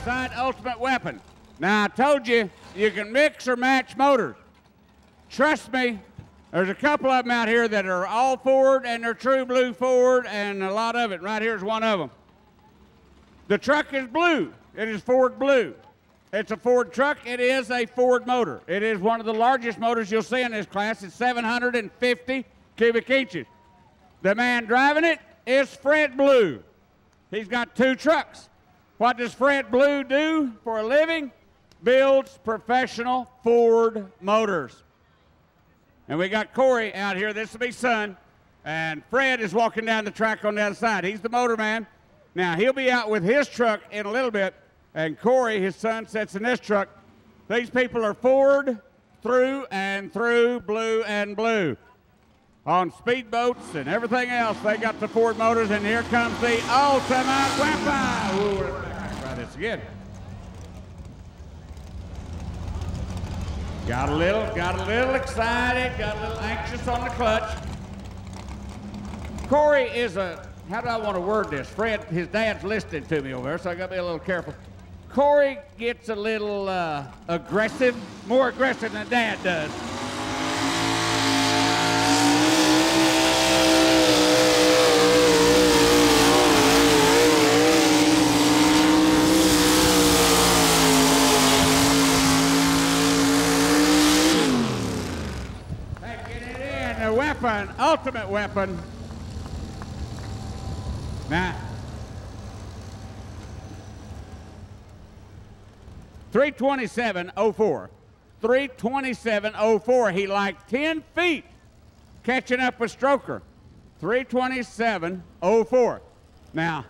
inside Ultimate Weapon. Now, I told you, you can mix or match motors. Trust me, there's a couple of them out here that are all Ford, and they're true blue Ford, and a lot of it. Right here's one of them. The truck is blue. It is Ford blue. It's a Ford truck. It is a Ford motor. It is one of the largest motors you'll see in this class. It's 750 cubic inches. The man driving it is Fred Blue. He's got two trucks. What does Fred Blue do for a living? Builds professional Ford motors. And we got Corey out here. This will be son. And Fred is walking down the track on the other side. He's the motor man. Now, he'll be out with his truck in a little bit. And Corey, his son, sits in this truck. These people are Ford through and through, blue and blue. On speedboats and everything else, they got the Ford motors, and here comes the Ultimate Weapon. Ooh, let's try this again. Got a little excited, got a little anxious on the clutch. Corey is a, how do I want to word this? Fred, his dad's listening to me over there, so I got to be a little careful. Corey gets a little aggressive, more aggressive than Dad does. Taking it in, the weapon, Ultimate Weapon. Now, 327.04. 327.04. He like 10 feet catching up with Stroker. 327.04. Now,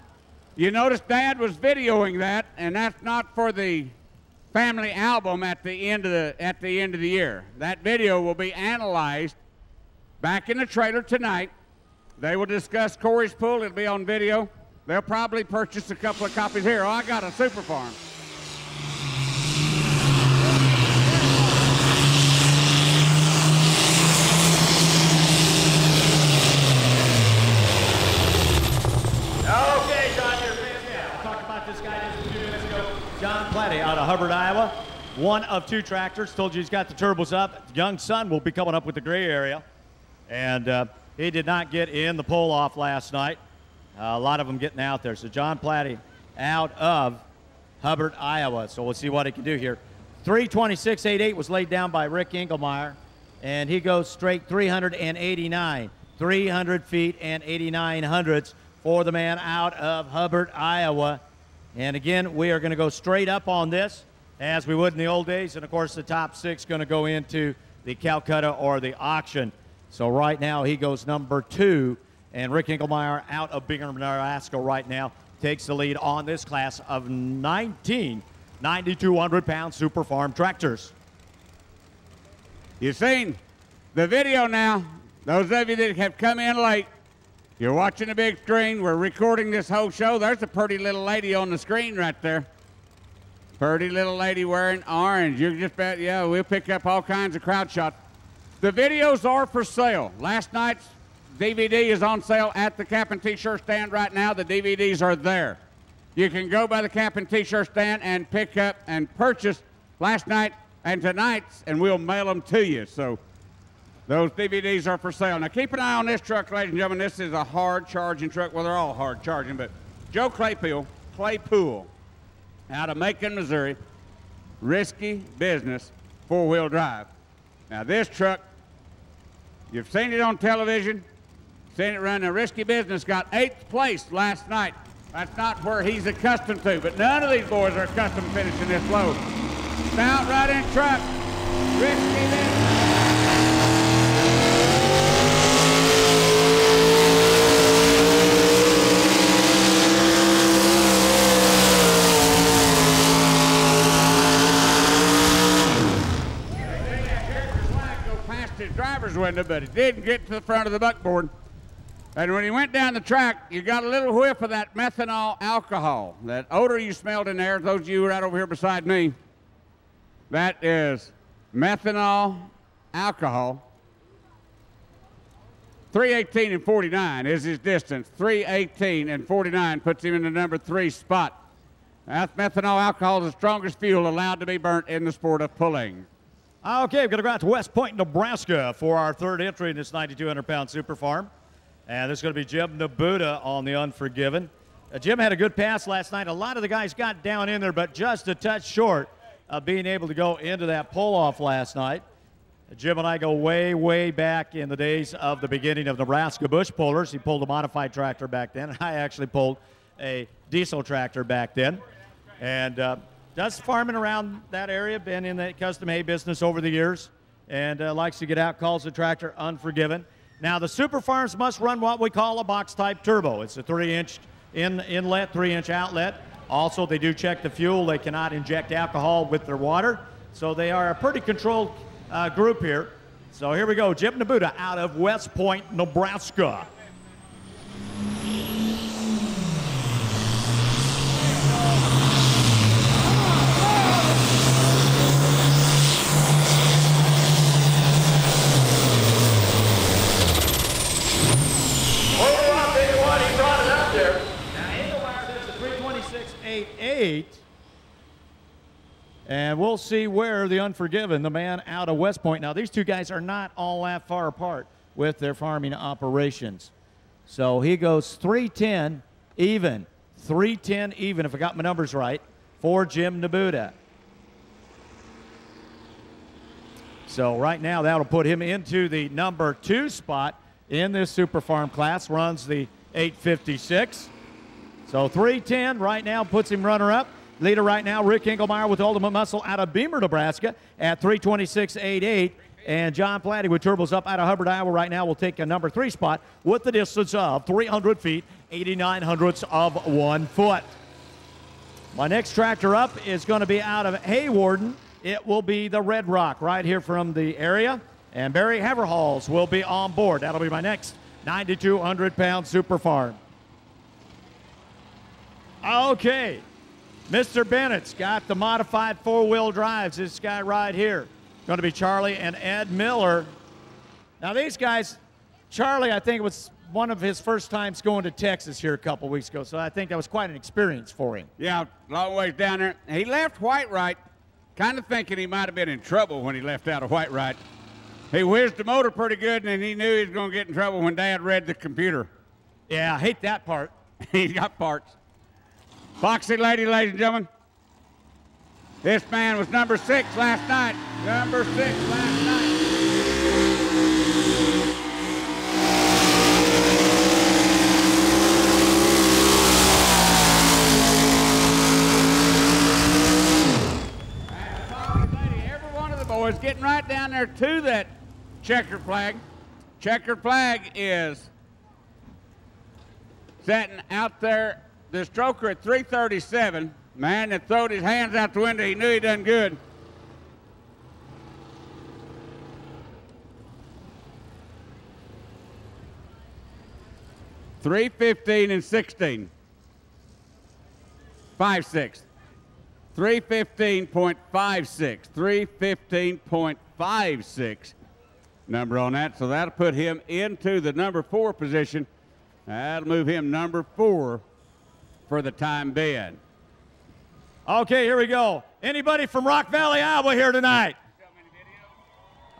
you notice Dad was videoing that, and that's not for the family album at the end of the year. That video will be analyzed back in the trailer tonight. They will discuss Corey's pull. It'll be on video. They'll probably purchase a couple of copies here. Oh, I got a Super Farm. Okay, John, you're fantastic. I talked about this guy just a few minutes ago. John Platty out of Hubbard, Iowa. One of two tractors. Told you he's got the turbos up. Young son will be coming up with the gray area. And he did not get in the pull-off last night. A lot of them getting out there. So John Platty out of Hubbard, Iowa. So we'll see what he can do here. 326.88 was laid down by Rick Engelmeyer. And he goes straight 389. 300 feet and 89 hundredths for the man out of Hubbard, Iowa. And again, we are going to go straight up on this as we would in the old days. And of course, the top six going to go into the Calcutta or the auction. So right now, he goes number 2. And Rick Engelmeyer out of Bingham, Nebraska right now takes the lead on this class of 19 9,200-pound Super Farm tractors. You've seen the video now. Those of you that have come in late, you're watching the big screen. We're recording this whole show. There's a pretty little lady on the screen right there. Pretty little lady wearing orange. You just bet, yeah, we'll pick up all kinds of crowd shots. The videos are for sale. Last night's DVD is on sale at the Cap and T-shirt stand right now. The DVDs are there. You can go by the Cap and T-shirt stand and pick up and purchase last night and tonight's, and we'll mail them to you. So those DVDs are for sale. Now keep an eye on this truck, ladies and gentlemen. This is a hard charging truck. Well, they're all hard charging, but Joe Claypool out of Macon, Missouri, risky business, four-wheel drive. Now this truck, you've seen it on television, seen it run a risky business, got 8th place last night. That's not where he's accustomed to, but none of these boys are accustomed to finishing this low. Stout riding truck, risky business. His driver's window, but he didn't get to the front of the buckboard. And when he went down the track, you got a little whiff of that methanol alcohol. That odor you smelled in there, those of you right over here beside me, that is methanol alcohol. 318 and 49 is his distance. 318 and 49 puts him in the number 3 spot. Methanol alcohol is the strongest fuel allowed to be burnt in the sport of pulling. Okay, we're going to go out to West Point, Nebraska for our third entry in this 9,200-pound Super Farm. And this is going to be Jim Nabuda on the Unforgiven. Jim had a good pass last night. A lot of the guys got down in there, but just a touch short of being able to go into that pull-off last night. Jim and I go way, way back in the days of the beginning of Nebraska Bush Pullers. He pulled a modified tractor back then, and I actually pulled a diesel tractor back then. And just farming around that area, been in the custom hay business over the years, and likes to get out, calls the tractor Unforgiven. Now, the Super Farms must run what we call a box-type turbo. It's a 3-inch inlet, 3-inch outlet. Also, they do check the fuel. They cannot inject alcohol with their water. So they are a pretty controlled group here. So here we go, Jim Nabuda out of West Point, Nebraska. And we'll see where the Unforgiven, the man out of West Point. Now, these two guys are not all that far apart with their farming operations. So he goes 310 even. 310 even, if I got my numbers right, for Jim Nabuda. So right now, that'll put him into the number 2 spot in this Super Farm class. Runs the 856. So 310 right now puts him runner-up. Leader right now, Rick Engelmeyer with Ultimate Muscle out of Beamer, Nebraska at 326.88. And John Platty with Turbos Up out of Hubbard, Iowa right now will take a number 3 spot with the distance of 300 feet, 89 hundredths of 1 foot. My next tractor up is going to be out of Haywarden. It will be the Red Rock right here from the area. And Barry Haverhalls will be on board. That'll be my next 9,200-pound Super Farm. Okay. Mr. Bennett's got the modified 4-wheel drives. This guy right here. Going to be Charlie and Ed Miller. Now these guys, Charlie, I think it was one of his first times going to Texas here a couple weeks ago, so I think that was quite an experience for him. Yeah, long ways down there. He left Whitewright, kind of thinking he might have been in trouble when he left out of Whitewright. He whizzed the motor pretty good, and he knew he was going to get in trouble when Dad read the computer. Yeah, I hate that part. He's got parts. Foxy Lady, ladies and gentlemen. This man was number 6 last night. Number 6 last night. Every one of the boys getting right down there to that checkered flag. Checkered flag is sitting out there. The stroker at 337, man that throwed his hands out the window, he knew he done good. .315 and 16. 5.6. 315.56. 315.56 number on that. So that'll put him into the number 4 position. That'll move him number 4 for the time being. Okay, here we go. Anybody from Rock Valley, Iowa here tonight?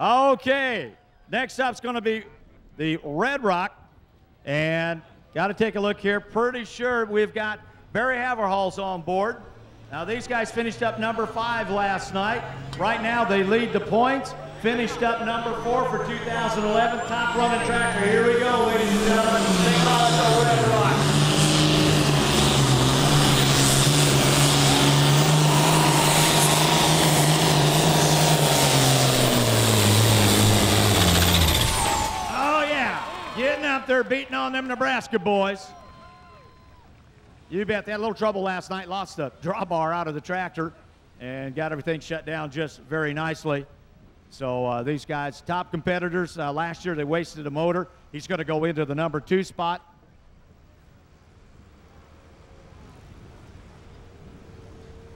Okay, next up's going to be the Red Rock. And got to take a look here. Pretty sure we've got Barry Haverhalls on board. Now, these guys finished up number 5 last night. Right now, they lead the points. Finished up number 4 for 2011. Top running tractor. Here we go, ladies and gentlemen. Take on the Red Rock. Getting out there, beating on them Nebraska boys. You bet. They had a little trouble last night. Lost the drawbar out of the tractor and got everything shut down just very nicely. So these guys, top competitors. Last year they wasted a motor. He's going to go into the number 2 spot.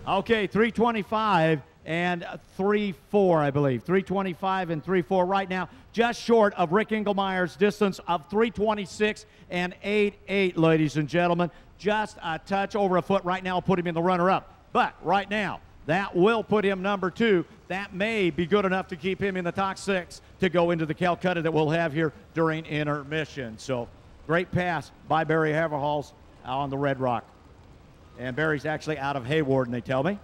Okay, 325 and 3.4, I believe. 325 and 3.4 right now, just short of Rick Engelmeyer's distance of 326 and 8.8, ladies and gentlemen. just a touch over a foot right now, put him in the runner-up. But right now, that will put him number 2. That may be good enough to keep him in the top 6 to go into the Calcutta that we'll have here during intermission. So great pass by Barry Haverhals on the Red Rock. And Barry's actually out of Hayward, and they tell me.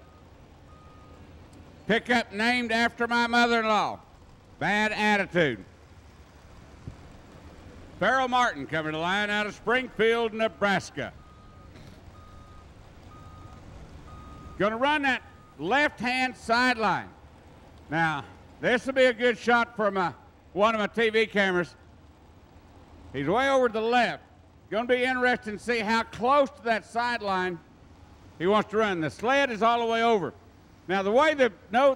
Pickup named after my mother-in-law. Bad Attitude. Farrell Martin coming to line out of Springfield, Nebraska. Going to run that left-hand sideline. Now, this will be a good shot from one of my TV cameras. He's way over to the left. Going to be interesting to see how close to that sideline he wants to run. The sled is all the way over. Now, the way the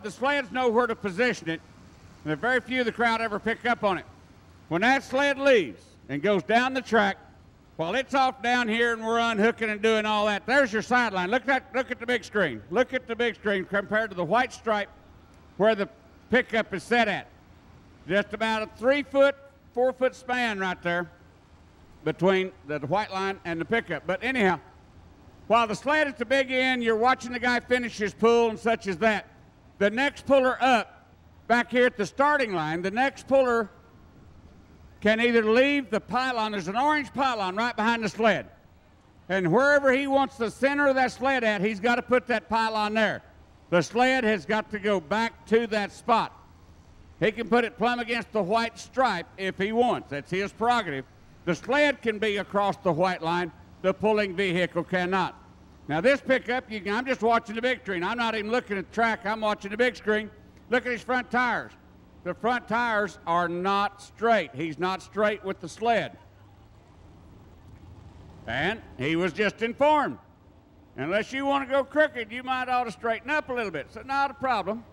sleds know where to position it, and very few of the crowd ever pick up on it. When that sled leaves and goes down the track, while it's off down here and we're unhooking and doing all that, there's your sideline. Look at the big screen. Look at the big screen compared to the white stripe where the pickup is set at. Just about a 3-foot, 4-foot span right there between the white line and the pickup. But anyhow, while the sled is the big end, you're watching the guy finish his pull and such as that. The next puller up, back here at the starting line, the next puller can either leave the pylon. There's an orange pylon right behind the sled. And wherever he wants the center of that sled at, he's got to put that pylon there. The sled has got to go back to that spot. He can put it plumb against the white stripe if he wants. That's his prerogative. The sled can be across the white line. The pulling vehicle cannot. Now this pickup, I'm just watching the big screen. I'm not even looking at the track. I'm watching the big screen. Look at his front tires. The front tires are not straight. He's not straight with the sled. And he was just informed. Unless you want to go crooked, you might ought to straighten up a little bit. So not a problem.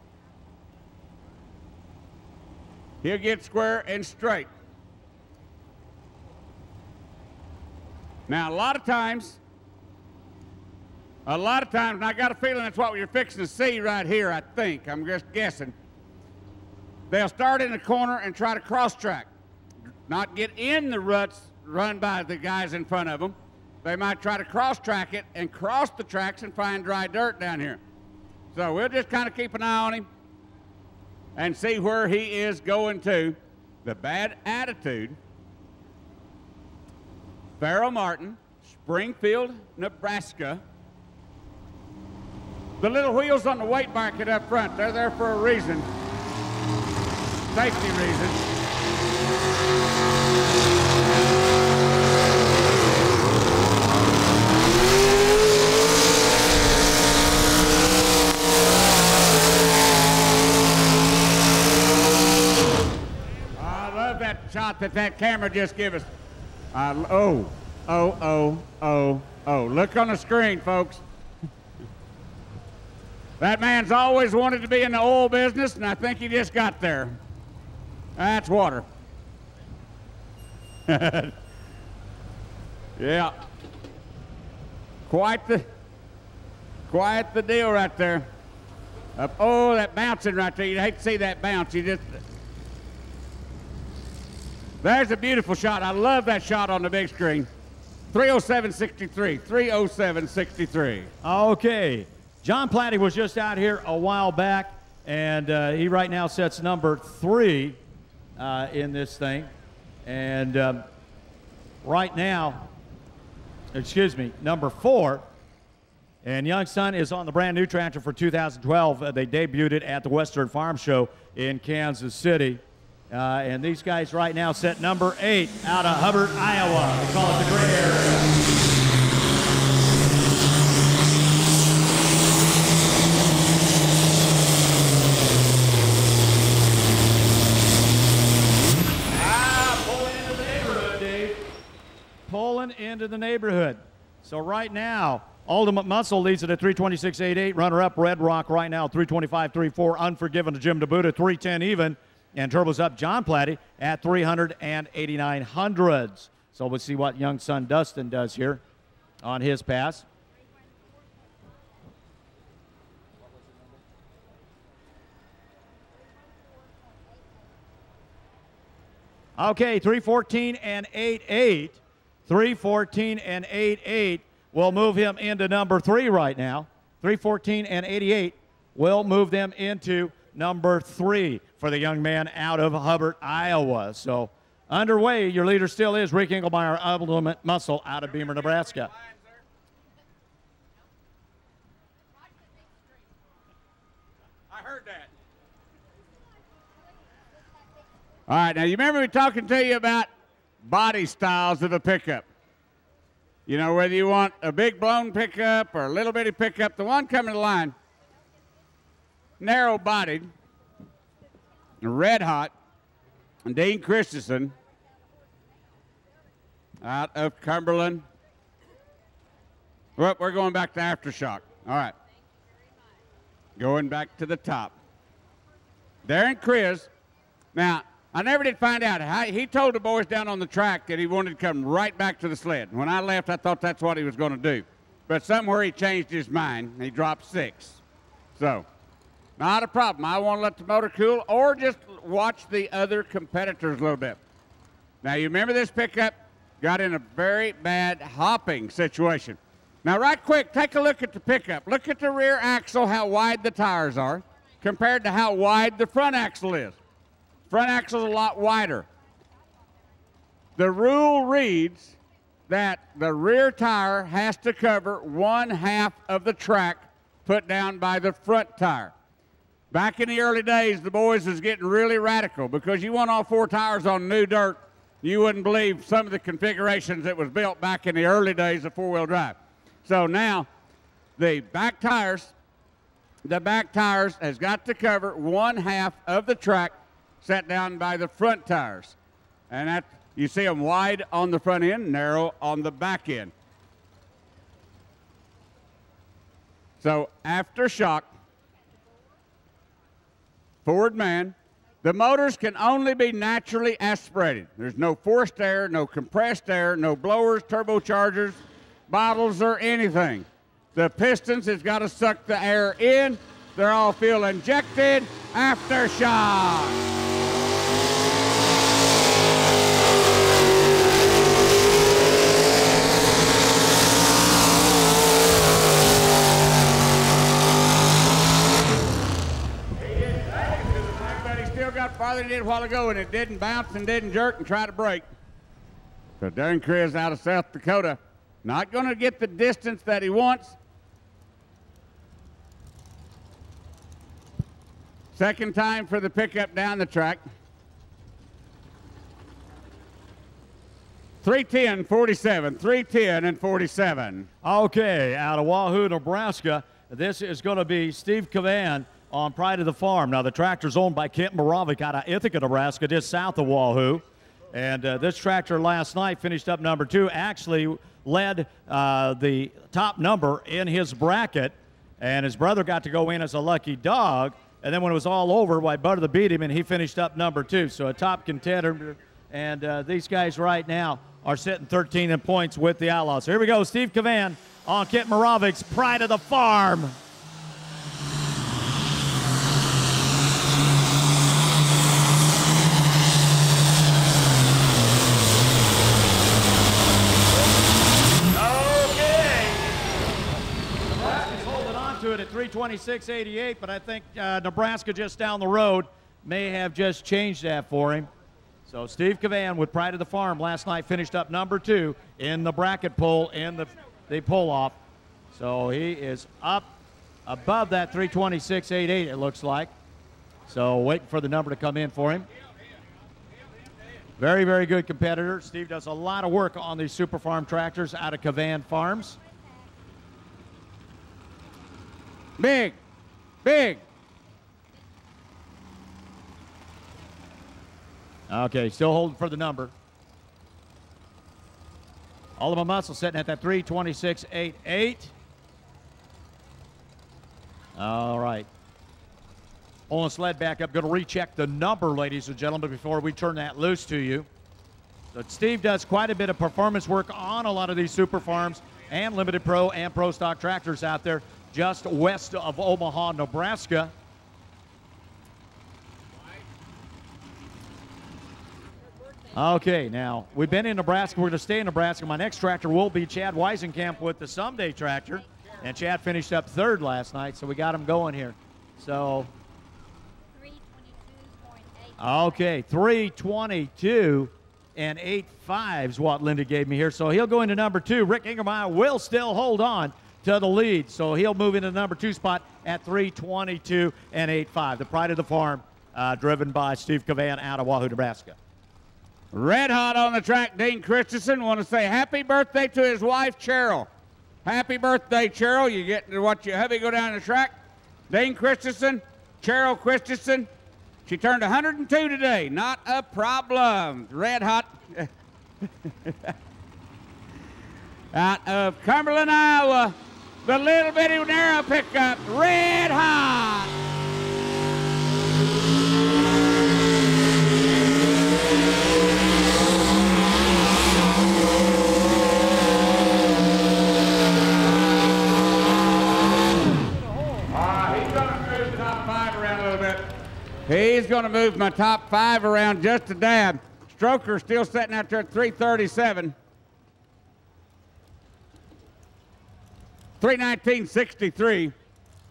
He'll get square and straight. Now, a lot of times, and I got a feeling that's what you're fixing to see right here, I think. I'm just guessing. They'll start in the corner and try to cross-track. Not get in the ruts run by the guys in front of them. They might try to cross-track it and cross the tracks and find dry dirt down here. So we'll just kind of keep an eye on him and see where he is going to. The Bad Attitude. Farrell Martin, Springfield, Nebraska. The little wheels on the weight bracket up front, they're there for a reason. Safety reasons. I love that shot that camera just gave us. Oh. Look on the screen, folks. That man's always wanted to be in the oil business, and I think he just got there. That's water. Yeah. Quite the deal right there. Oh, that bouncing right there. You'd hate to see that bounce. There's a beautiful shot. I love that shot on the big screen. 307.63. 307.63. Okay. John Platty was just out here a while back, and he right now sets number 3 in this thing. And right now, number 4. And Young Son is on the brand new tractor for 2012. They debuted it at the Western Farm Show in Kansas City. And these guys right now set number 8 out of Hubbard, Iowa. They call it the Gray Area. Pulling into the neighborhood. So right now, Ultimate Muscle leads it at 326.88. Runner-up Red Rock right now, 325.34. Unforgiven to Jim DeBuda, 310 even. And Turbo's up John Platty at 389 hundredths. So we'll see what Young Son Dustin does here on his pass. Okay, 314 and 8.8. 314 and 8.8. will move him into number 3 right now. 314 and 88 will move them into number 3 for the young man out of Hubbard, Iowa. So underway, your leader still is Rick Engelmeyer, Ultimate Muscle out of Beamer, Nebraska. I heard that. All right, now you remember me talking to you about body styles of a pickup. You know, whether you want a big blown pickup or a little bitty pickup, the one coming to line, narrow bodied, red hot, and Dean Christensen out of Cumberland. Well, we're going back to Aftershock. All right. Going back to the top. Darren Chris. Now, I never did find out. He told the boys down on the track that he wanted to come right back to the sled. When I left, I thought that's what he was going to do. But somewhere he changed his mind, and he dropped 6. So, not a problem. I want to let the motor cool or just watch the other competitors a little bit. Now, you remember this pickup got in a very bad hopping situation. Now, right quick, take a look at the pickup. Look at the rear axle, how wide the tires are compared to how wide the front axle is. Front axle is a lot wider. The rule reads that the rear tire has to cover 1/2 of the track put down by the front tire. Back in the early days, the boys was getting really radical because you want all 4 tires on new dirt. You wouldn't believe some of the configurations that was built back in the early days of 4-wheel drive. So now the back tires has got to cover 1/2 of the track set down by the front tires. And that, you see them wide on the front end, narrow on the back end. So Aftershock, forward man, the motors can only be naturally aspirated. There's no forced air, no compressed air, no blowers, turbochargers, bottles, or anything. The pistons has got to suck the air in. They're all fuel injected. Aftershock. Got farther than it did a while ago, and it didn't bounce and didn't jerk and try to brake. So Darren Chris out of South Dakota, not going to get the distance that he wants. Second time for the pickup down the track. 3:10.47, 3:10 and 47. Okay, out of Wahoo, Nebraska, this is going to be Steve Cavan on Pride of the Farm. Now, the tractor's owned by Kent Moravik out of Ithaca, Nebraska, just south of Wahoo. And this tractor last night finished up number 2, actually led the top number in his bracket, and his brother got to go in as a lucky dog. And then when it was all over, Butler beat him, and he finished up number 2. So a top contender. And these guys right now are sitting 13 in points with the Outlaws. So here we go, Steve Cavan on Kent Moravik's Pride of the Farm. It at 3:26.88, but I think Nebraska just down the road may have just changed that for him. So Steve Cavan with Pride of the Farm last night finished up number 2 in the bracket poll in the pull-off. So he is up above that 3:26.88, it looks like. So waiting for the number to come in for him. Very, very good competitor. Steve does a lot of work on these Super Farm tractors out of Cavan Farms. Big, big. Okay, still holding for the number. Ultimate Muscle sitting at that 3:26.88. All right. Pulling the sled back up. Going to recheck the number, ladies and gentlemen, before we turn that loose to you. But Steve does quite a bit of performance work on a lot of these Super Farms and Limited Pro and Pro Stock tractors out there just west of Omaha, Nebraska. Okay, now, we've been in Nebraska. We're going to stay in Nebraska. My next tractor will be Chad Weisenkamp with the Someday tractor. And Chad finished up third last night, so we got him going here. So, 3:22.8. Okay, 3:22 and 8.5 is what Linda gave me here. So he'll go into number 2. Rick Engelmeyer will still hold on to the lead. So he'll move into the number 2 spot at 3:22 and 8.5. The pride of the farm, driven by Steve Cavan out of Wahoo, Nebraska. Red hot on the track, Dean Christensen. Want to say happy birthday to his wife, Cheryl. Happy birthday, Cheryl. You get to watch your hubby go down the track. Dean Christensen, Cheryl Christensen. She turned 102 today. Not a problem. Red hot. Out of Cumberland, Iowa, the little bitty narrow pickup, red hot. He's going to move my top 5 around just a dab. Stroker still sitting out there at 337. 3:19.63.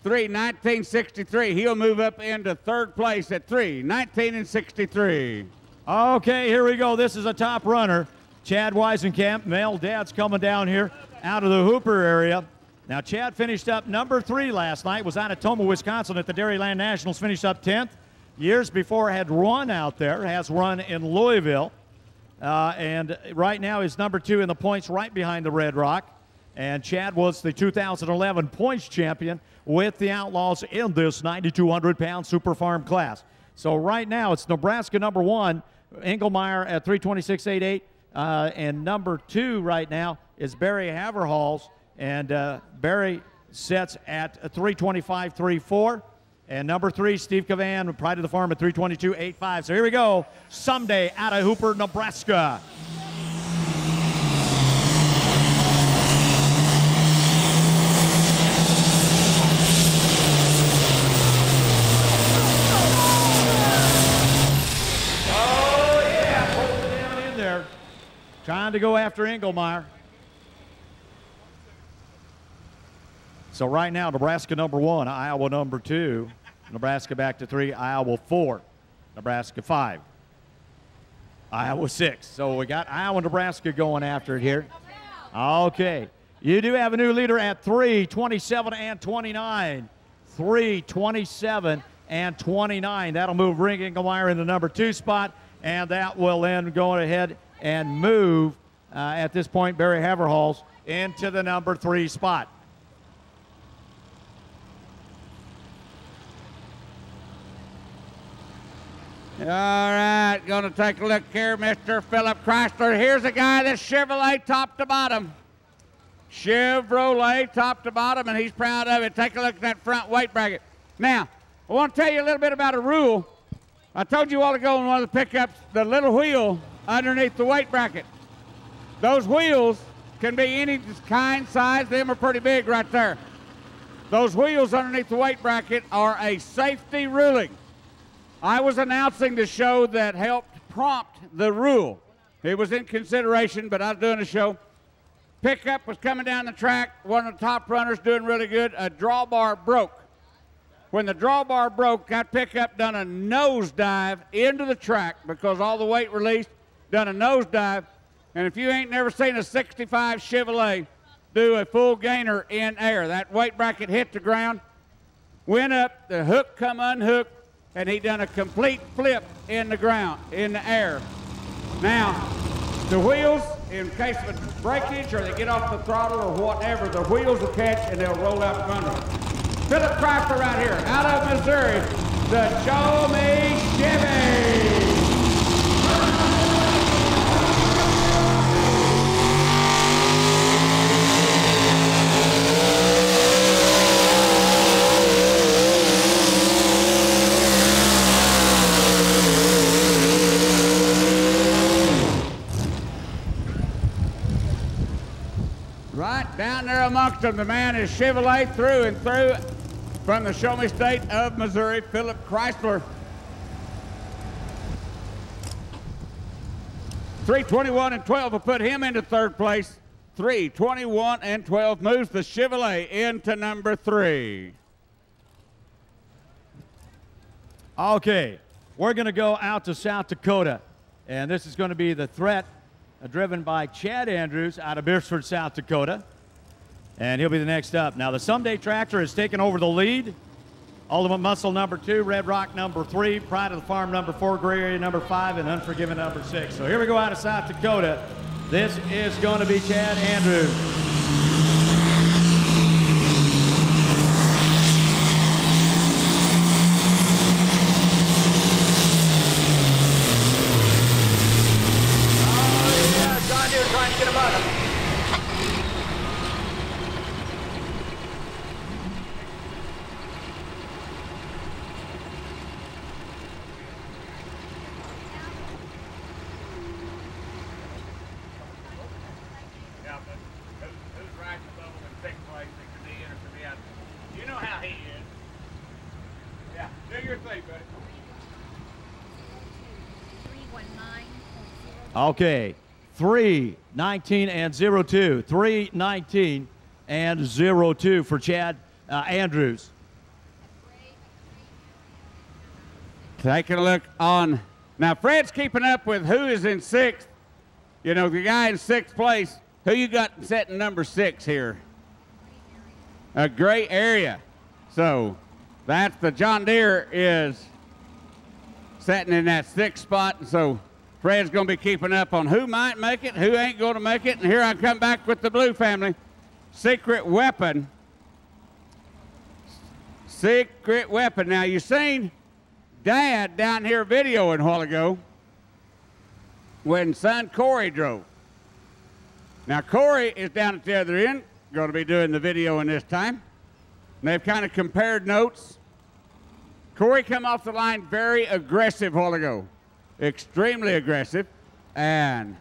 3:19.63. He'll move up into third place at 3:19.63. Okay, here we go. This is a top runner. Chad Weisenkamp, male dad's coming down here out of the Hooper area. Now, Chad finished up number 3 last night, was out of Tomah, Wisconsin at the Dairyland Nationals, finished up 10th. Years before had run out there, has run in Louisville. And right now is number 2 in the points right behind the Red Rock. And Chad was the 2011 points champion with the Outlaws in this 9,200-pound Super Farm class. So right now it's Nebraska number 1, Engelmeyer at 3:26.88. And number 2 right now is Barry Haverhals. And Barry sets at 3:25.34. And number 3, Steve Cavan, pride of the farm at 3:22.85. So here we go. Someday out of Hooper, Nebraska. Oh, yeah. Hold it down in there. Trying to go after Engelmeyer. So right now, Nebraska number 1, Iowa number 2, Nebraska back to 3, Iowa 4, Nebraska 5, Iowa 6. So we got Iowa and Nebraska going after it here. Okay. You do have a new leader at 3:27 and 29. 3:27 and 29. That'll move Rick Engelmeyer in the number 2 spot, and that will then go ahead and move, at this point, Barry Haverhals into the number 3 spot. All right, going to take a look here, Mr. Philip Chrysler. Here's a guy that's Chevrolet top to bottom. Chevrolet top to bottom, and he's proud of it. Take a look at that front weight bracket. Now, I want to tell you a little bit about a rule. I told you a while ago in one of the pickups, the little wheel underneath the weight bracket. Those wheels can be any kind, size. Them are pretty big right there. Those wheels underneath the weight bracket are a safety ruling. I was announcing the show that helped prompt the rule. It was in consideration, but I was doing a show. Pickup was coming down the track. One of the top runners doing really good. A drawbar broke. When the drawbar broke, that pickup done a nosedive into the track because all the weight released, done a nosedive. And if you ain't never seen a 65 Chevrolet do a full gainer in air, that weight bracket hit the ground, went up, the hook come unhooked, and he done a complete flip in the ground, in the air. Now, the wheels, in case of breakage or they get off the throttle or whatever, the wheels will catch and they'll roll out from under them. Philip Chrysler right here, out of Missouri, the Show Me Chevy. Right down there amongst them, the man is Chevrolet through and through from the Show Me State of Missouri, Philip Chrysler. 3:21 and 12 will put him into third place. 3:21 and 12 moves the Chevrolet into number 3. Okay, we're going to go out to South Dakota, and this is going to be the Threat, driven by Chad Andrews out of Beersford, South Dakota, and he'll be the next up. Now, the Someday Tractor has taken over the lead. Ultimate Muscle number 2, Red Rock number 3, Pride of the Farm number 4, Gray Area number 5, and Unforgiven number 6. So here we go out of South Dakota. This is going to be Chad Andrews. Okay, 3:19 and 02. 3:19 and 02 for Chad Andrews. Taking a look on. Now, Fred's keeping up with who is in 6th. You know, the guy in 6th place. Who you got setting number 6 here? A Gray Area. So that's the John Deere is sitting in that 6th spot. And so Fred's going to be keeping up on who might make it, who ain't going to make it. And here I come back with the blue family. Secret Weapon. Secret Weapon. Now, you seen Dad down here videoing a while ago when son Corey drove. Now, Corey is down at the other end, going to be doing the videoing this time. And they've kind of compared notes. Corey come off the line very aggressive a while ago. Extremely aggressive, and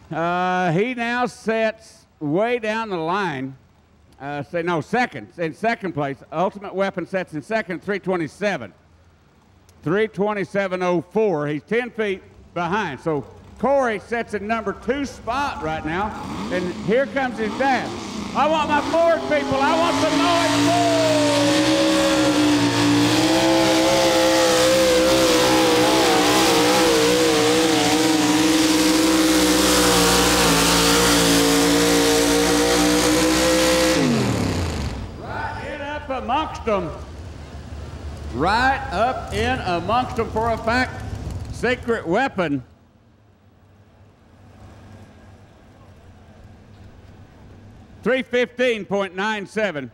he now sets way down the line. Second, in second place. Ultimate Weapon sets in second, 3:27. 3:27.04. He's 10 feet behind. So Corey sets in number 2 spot right now, and here comes his dad. I want my Ford people. I want some noise. Amongst them, right up in amongst them for a fact. Secret Weapon. $3:15.97.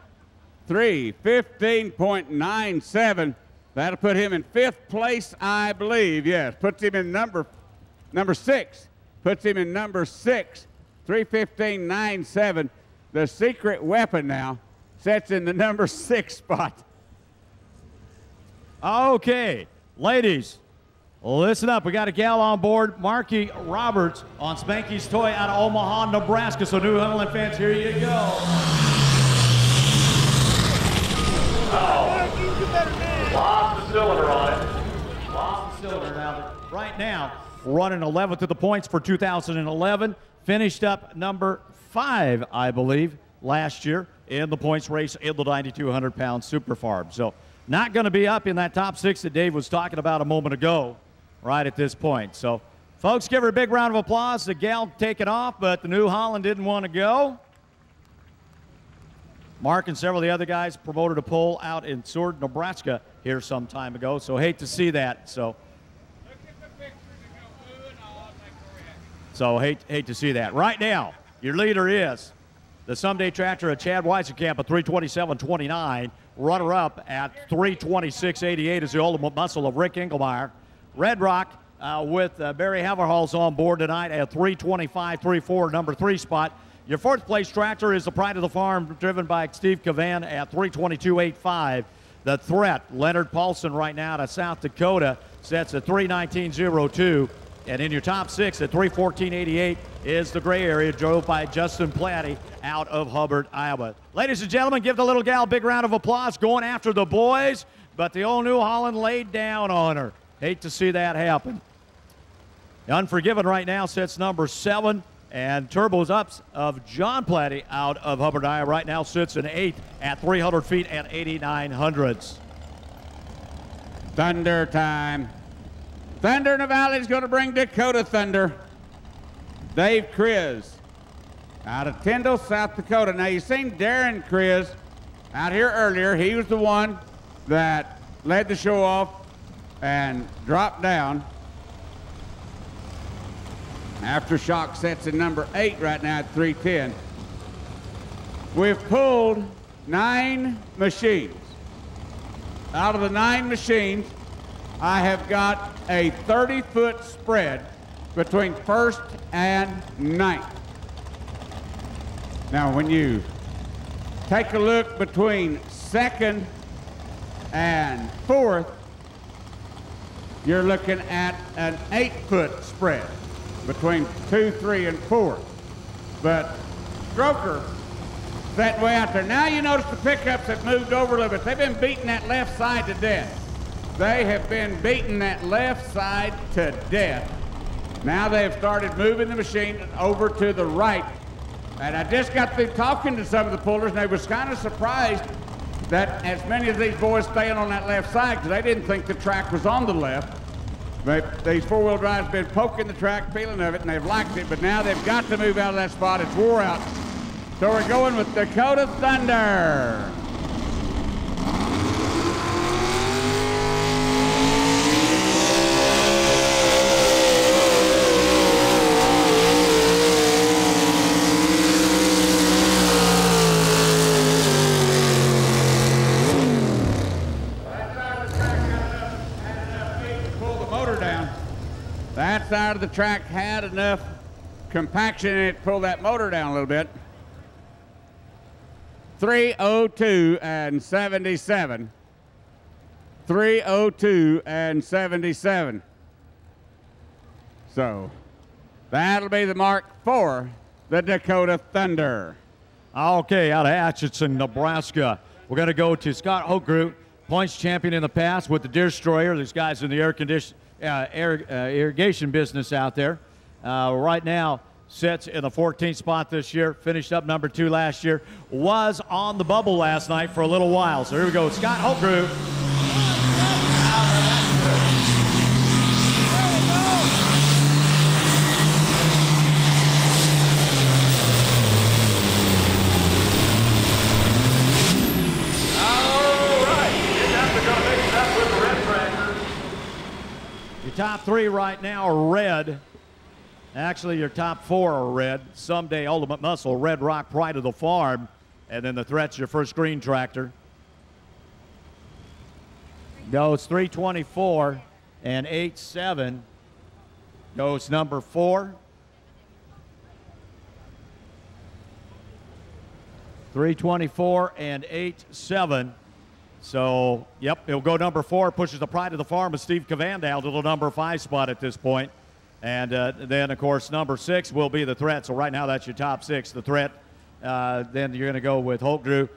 3:15.97. That'll put him in 5th place, I believe. Yes, puts him in number 6. Puts him in number 6. 3:15.97. The Secret Weapon now sets in the number 6 spot. Okay, ladies, listen up. We got a gal on board, Marky Roberts, on Spanky's Toy out of Omaha, Nebraska. So, New Holland fans, here you go. Oh, lost the cylinder on it. Lost the cylinder now. Right now, running 11th of the points for 2011. Finished up number 5, I believe, last year in the points race in the 9,200-pound Super Farm. So not going to be up in that top 6 that Dave was talking about a moment ago right at this point. So, folks, give her a big round of applause. The gal taking off, but the New Holland didn't want to go. Mark and several of the other guys promoted a pole out in Seward, Nebraska here some time ago, so hate to see that. So, look at the pictures and go, ooh and all, like so hate to see that. Right now, your leader is the Someday Tractor of Chad Weisenkamp at 3:27.29. Runner-up at 3:26.88 is the Ultimate Muscle of Rick Engelmeyer. Red Rock with Barry Haverhall's on board tonight at 3:25.34, number 3 spot. Your 4th place tractor is the Pride of the Farm, driven by Steve Cavan at 3:22.85. The Threat, Leonard Paulson right now to South Dakota, sets at 3:19.02. And in your top 6 at 3:14.88 is the Gray Area, drove by Justin Platty out of Hubbard, Iowa. Ladies and gentlemen, give the little gal a big round of applause, going after the boys, but the old New Holland laid down on her. Hate to see that happen. Unforgiven right now sits number 7, and Turbo's Ups of John Platty out of Hubbard, Iowa right now sits in 8th at 300 feet and 89 hundredths. Thunder time. Thunder in the Valley is going to bring Dakota Thunder. Dave Kriz out of Tyndall, South Dakota. Now, you've seen Darren Kriz out here earlier. He was the one that led the show off and dropped down. Aftershock sets in number 8 right now at 310. We've pulled 9 machines. Out of the 9 machines, I have got a 30-foot spread between 1st and 9th. Now, when you take a look between 2nd and 4th, you're looking at an 8-foot spread between 2, 3, and 4. But Stroker, that way out there. Now you notice the pickups have moved over a little bit. They've been beating that left side to death. They have been beating that left side to death. Now they've started moving the machine over to the right. And I just got through talking to some of the pullers, and they was kind of surprised that as many of these boys staying on that left side, because they didn't think the track was on the left. But these four-wheel drives have been poking the track, feeling of it, and they've liked it, but now they've got to move out of that spot. It's wore out. So we're going with Dakota Thunder. That side of the track had enough compaction in it to pull that motor down a little bit. 3:02 and 77. 3:02 and 77. So that'll be the mark for the Dakota Thunder. Okay, out of Atchison, Nebraska, we're going to go to Scott Hochgroot, points champion in the past with the Destroyer. These guys in the irrigation business out there. Right now, sits in the 14th spot this year, finished up number 2 last year, was on the bubble last night for a little while. So here we go, Scott Hochgroot. Your top 3 right now are red. Actually, your top 4 are red. Someday, Ultimate Muscle, Red Rock, Pride of the Farm, and then the Threat's your first green tractor. Goes 324 and 87. Goes number 4. 324 and 87. So, yep, it'll go number 4, pushes the Pride of the Farm with Steve Cavandow to the number 5 spot at this point. And then, of course, number 6 will be the Threat. So right now that's your top 6, the Threat. Then you're going to go with Hochgroot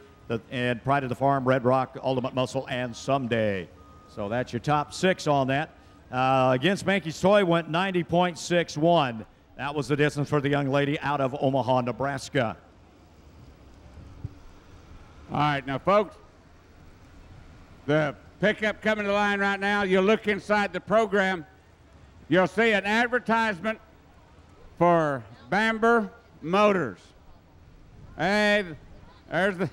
and Pride of the Farm, Red Rock, Ultimate Muscle, and Someday. So that's your top 6 on that. Against Mankey's Toy went 90.61. That was the distance for the young lady out of Omaha, Nebraska. All right, now, folks, the pickup coming to the line right now, you'll look inside the program. You'll see an advertisement for Bamber Motors. Hey, there's the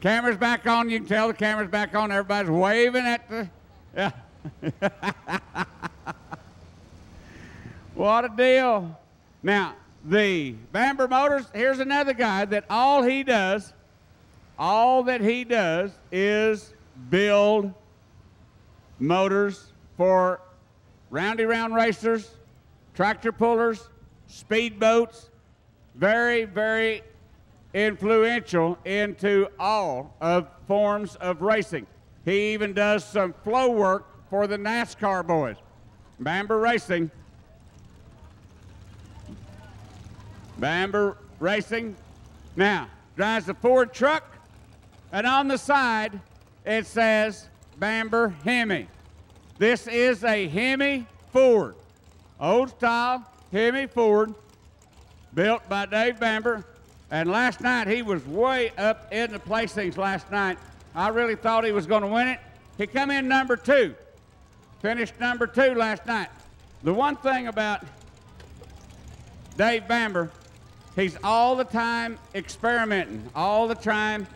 camera's back on. You can tell the camera's back on. Everybody's waving at the, yeah. What a deal. Now, the Bamber Motors, here's another guy that all that he does is build motors for roundy round racers, tractor pullers, speedboats. Very, very influential into all of forms of racing. He even does some flow work for the NASCAR boys. Bamber Racing. Bamber Racing. Now, drives a Ford truck, and on the side, it says Bamber Hemi. This is a Hemi Ford. old style Hemi Ford, built by Dave Bamber. And last night, he was way up in the placings last night. I really thought he was going to win it. He come in number 2, finished number 2 last night. The one thing about Dave Bamber, he's all the time experimenting, all the time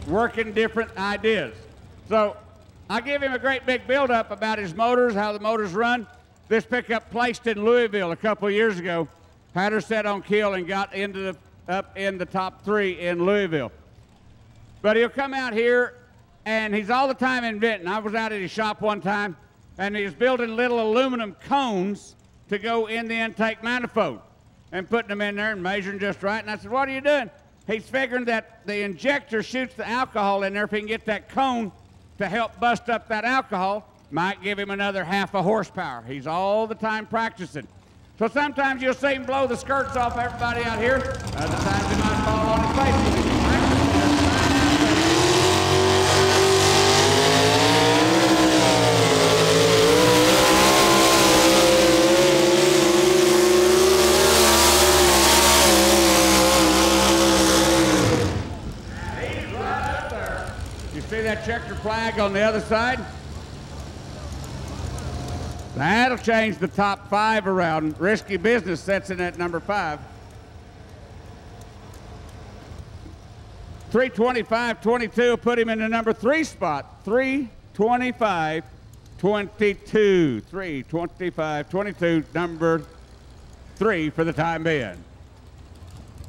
working different ideas. So I give him a great big build-up about his motors, how the motors run. This pickup placed in Louisville a couple of years ago, had her set on keel and got into up in the top 3 in Louisville. But he'll come out here, and he's all the time inventing. I was out at his shop one time, and he was building little aluminum cones to go in the intake manifold and putting them in there and measuring just right. And I said, what are you doing? He's figuring that the injector shoots the alcohol in there. If he can get that cone to help bust up that alcohol, might give him another half a horsepower. He's all the time practicing. So sometimes you'll see him blow the skirts off everybody out here. Other times he might fall on his face. See that checkered flag on the other side? That'll change the top 5 around. Risky Business sets in at number 5. 325.22 will put him in the number 3 spot. 325.22. 325.22, number 3 for the time being.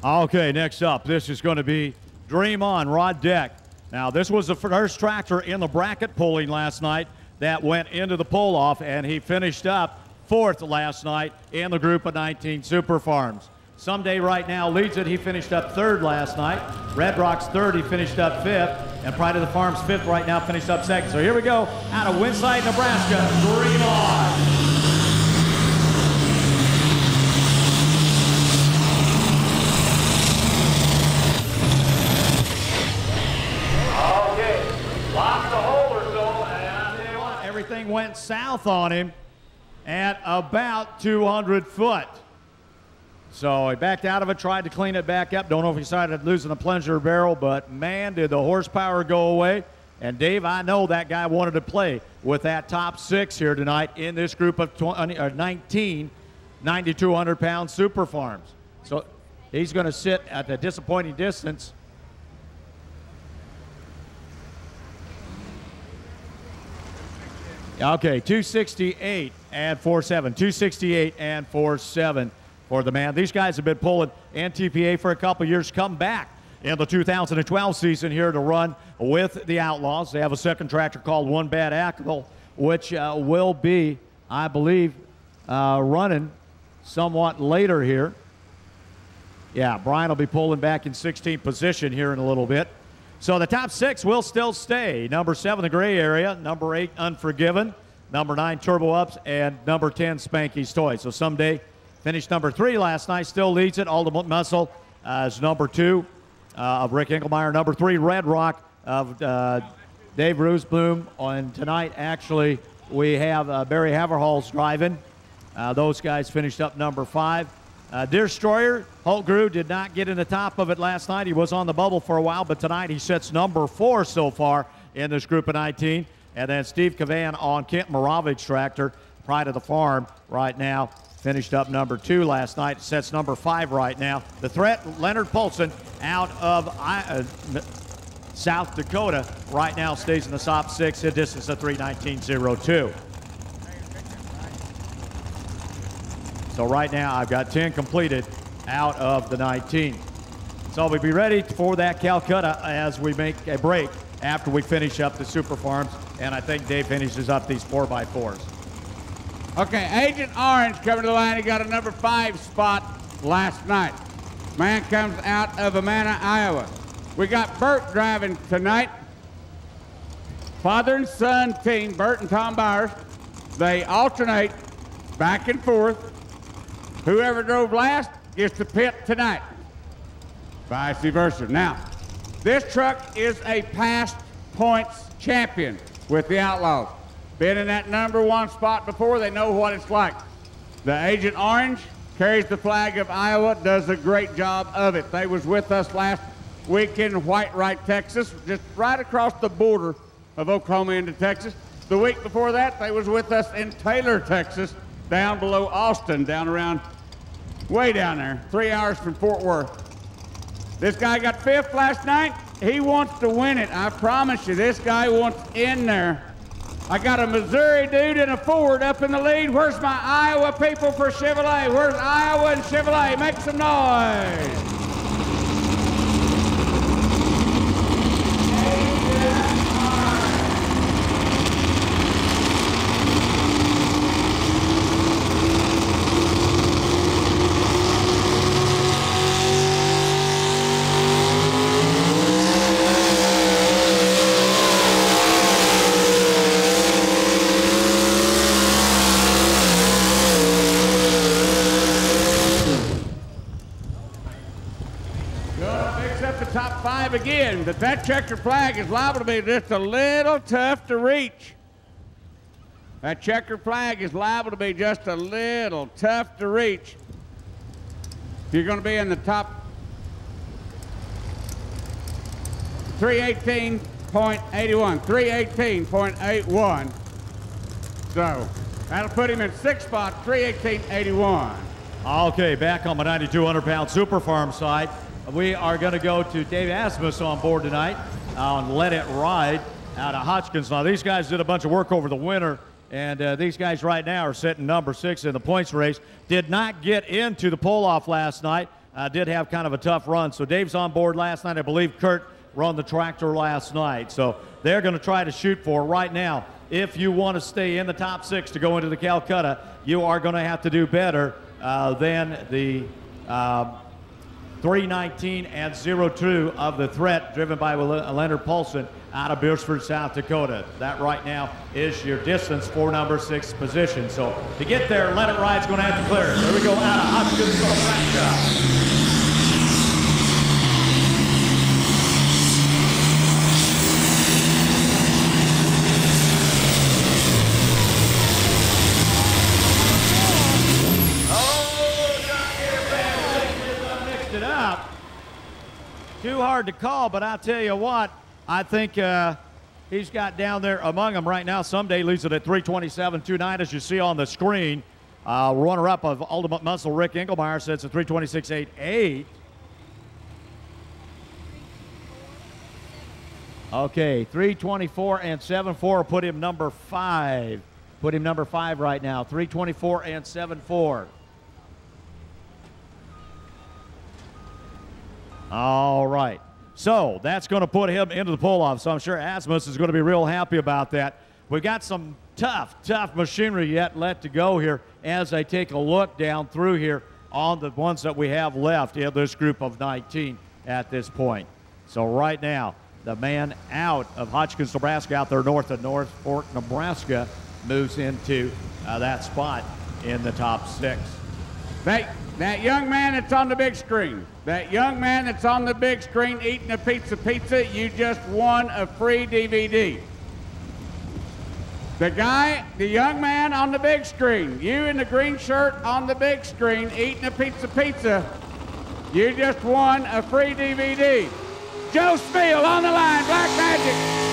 Okay, next up, this is going to be Dream On, Rod Deck. Now, this was the first tractor in the bracket pulling last night that went into the pull-off, and he finished up 4th last night in the group of 19 Super Farms. Someday right now leads it. He finished up 3rd last night. Red Rock's 3rd. He finished up 5th. And Pride of the Farm's 5th right now, finished up 2nd. So here we go out of Winside, Nebraska. Dream On. Everything went south on him at about 200 foot. So he backed out of it, tried to clean it back up. Don't know if he decided losing the plunger barrel, but man, did the horsepower go away. And Dave, I know that guy wanted to play with that top 6 here tonight in this group of 19 9,200-pound Super Farms. So he's going to sit at a disappointing distance. Okay, 268 and 47. 268 and 47 for the man. These guys have been pulling NTPA for a couple years, come back in the 2012 season here to run with the Outlaws. They have a second tractor called One Bad Apple, which will be, I believe, running somewhat later here. Yeah, Brian will be pulling back in 16th position here in a little bit. So the top 6 will still stay. Number 7, the gray area. Number 8, Unforgiven. Number 9, Turbo Ups. And number 10, Spanky's Toys. So someday finished number 3 last night. Still leads it. Ultimate Muscle is number 2 of Rick Engelmeyer. Number 3, Red Rock of Dave Roosbloom. And tonight, actually, we have Barry Haverhall's driving. Those guys finished up number 5. Destroyer, Holtgrew did not get in the top of it last night. He was on the bubble for a while, but tonight he sits number 4 so far in this group of 19. And then Steve Cavan on Kent Moravich tractor, Pride of the Farm right now, finished up number 2 last night, sets number 5 right now. The threat, Leonard Polson out of South Dakota right now stays in the top 6, a distance of 3:19.02. So right now, I've got 10 completed out of the 19. So we'll be ready for that Calcutta as we make a break after we finish up the Super Farms. And I think Dave finishes up these 4x4s. Okay, Agent Orange coming to the line. He got a number 5 spot last night. Man comes out of Amana, Iowa. We got Bert driving tonight. Father and son team, Bert and Tom Byers. They alternate back and forth. Whoever drove last gets to pit tonight. Vice versa. Now, this truck is a past points champion with the Outlaws. been in that #1 spot before. They know what it's like. The Agent Orange carries the flag of Iowa, does a great job of it. They was with us last week in Whitewright, Texas, just right across the border of Oklahoma into Texas. The week before that, they was with us in Taylor, Texas, down below Austin, down around, way down there, 3 hours from Fort Worth. This guy got 5th last night. He wants to win it. I promise you, this guy wants in there. I got a Missouri dude and a Ford up in the lead. Where's my Iowa people for Chevrolet? Where's Iowa and Chevrolet? Make some noise. Top 5 again, but that checkered flag is liable to be just a little tough to reach. That checkered flag is liable to be just a little tough to reach. If you're going to be in the top 318.81, 318.81. So that'll put him in 6th spot, 318.81. Okay, back on the 9,200-pound Super Farm side. We are going to go to Dave Asmus on board tonight on Let It Ride out of Hotchkiss. Now, these guys did a bunch of work over the winter, and these guys right now are sitting #6 in the points race. Did not get into the pull-off last night. Did have kind of a tough run. So Dave's on board last night. I believe Kurt run the tractor last night. So they're going to try to shoot for right now. If you want to stay in the top 6 to go into the Calcutta, you are going to have to do better than the 3:19 and 02 of the Threat, driven by Leonard Paulson out of Beresford, South Dakota. That right now is your distance for #6 position. So to get there, Let It Ride's going to have to clear it. There we go, out of Hotchkiss, Nebraska. Too hard to call, but I'll tell you what, I think he's got down there among them right now. Someday leads it at 3:27.29, as you see on the screen. Runner-up of Ultimate Muscle, Rick Engelmeyer, sets at 3:26.88. Okay, 3:24 and 7.4 put him #5. Put him #5 right now, 3:24 and 7.4. All right, so that's going to put him into the pull-off, so I'm sure Asmus is going to be real happy about that. We've got some tough machinery yet left to go here as I take a look down through here on the ones that we have left in this group of 19 at this point. So right now, the man out of Hotchkiss, Nebraska, out there north of North Fork, Nebraska, moves into that spot in the top 6. That young man that's on the big screen, that young man that's on the big screen eating a pizza, you just won a free DVD. The young man on the big screen, you in the green shirt on the big screen eating a pizza, you just won a free DVD. Joe Spiel on the line, Black Magic.